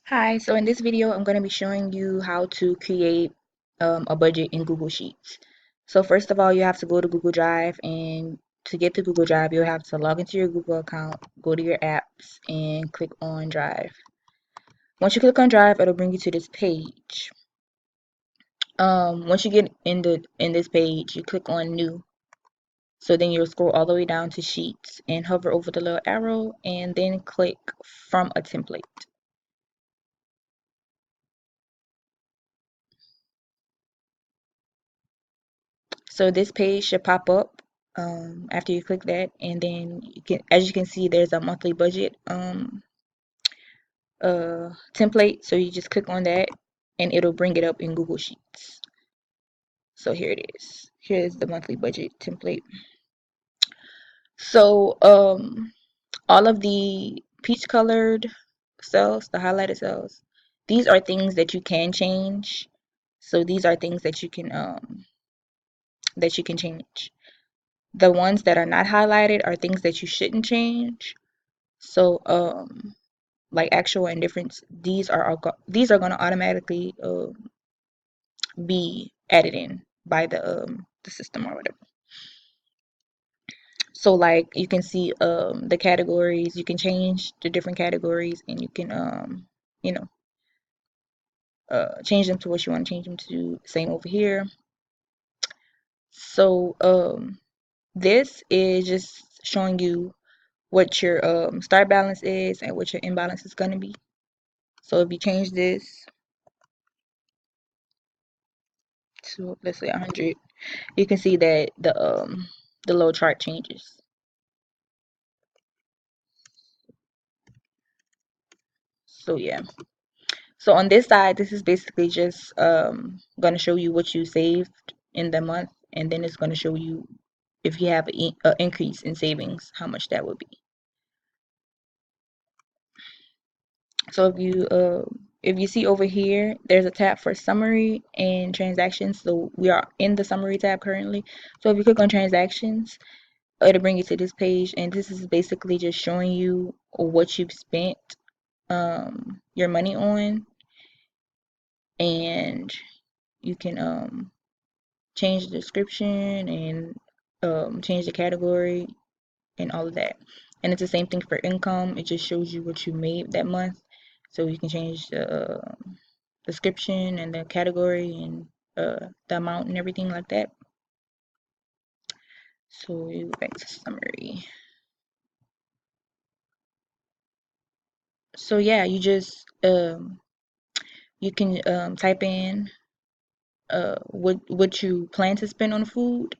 Hi, so in this video, I'm going to be showing you how to create a budget in Google Sheets. So first of all, you have to go to Google Drive, and to get to Google Drive, you'll have to log into your Google account, go to your apps, and click on Drive. Once you click on Drive, it'll bring you to this page. Once you get in this page, you click on New. So then you'll scroll all the way down to Sheets and hover over the little arrow, and then click From a Template. So this page should pop up after you click that, and then as you can see, there's a monthly budget template. So you just click on that, and it'll bring it up in Google Sheets. So here it is. Here's the monthly budget template. So all of the peach colored cells, the highlighted cells, these are things that you can change. So these are things that you can change. The ones that are not highlighted are things that you shouldn't change. So, like actual indifference, these are going to automatically be added in by the system or whatever. So, like you can see the categories, you can change the different categories, and you can you know change them to what you want to change them to. Same over here. So, this is just showing you what your start balance is and what your end balance is going to be. So if you change this to, let's say, 100, you can see that the little chart changes. So yeah. So on this side, this is basically just going to show you what you saved in the month, and then it's going to show you if you have an increase in savings, how much that would be. So if you see over here, there's a tab for summary and transactions. So we are in the summary tab currently. So if you click on transactions, it'll bring you to this page, and this is basically just showing you what you've spent your money on, and you can change the description and change the category and all of that. And it's the same thing for income. It just shows you what you made that month, so you can change the description and the category and the amount and everything like that. So we go back to summary. So yeah, you can type in what you plan to spend on food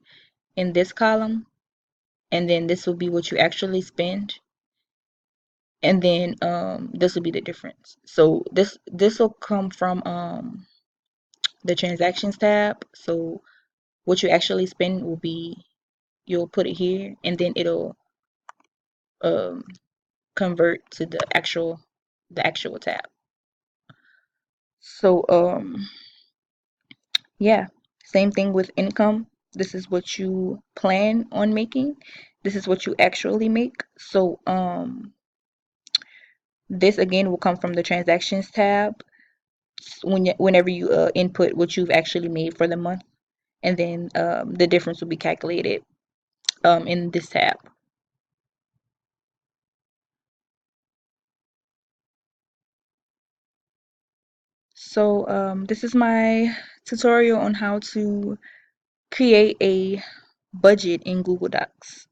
in this column, and then this will be what you actually spend, and then this will be the difference. So this will come from the transactions tab. So what you actually spend will be, you'll put it here, and then it'll um, convert to the actual tab. So yeah, same thing with income. This is what you plan on making. This is what you actually make. So this again will come from the transactions tab whenever you input what you've actually made for the month, and then the difference will be calculated in this tab. So this is my tutorial on how to create a budget in Google Docs.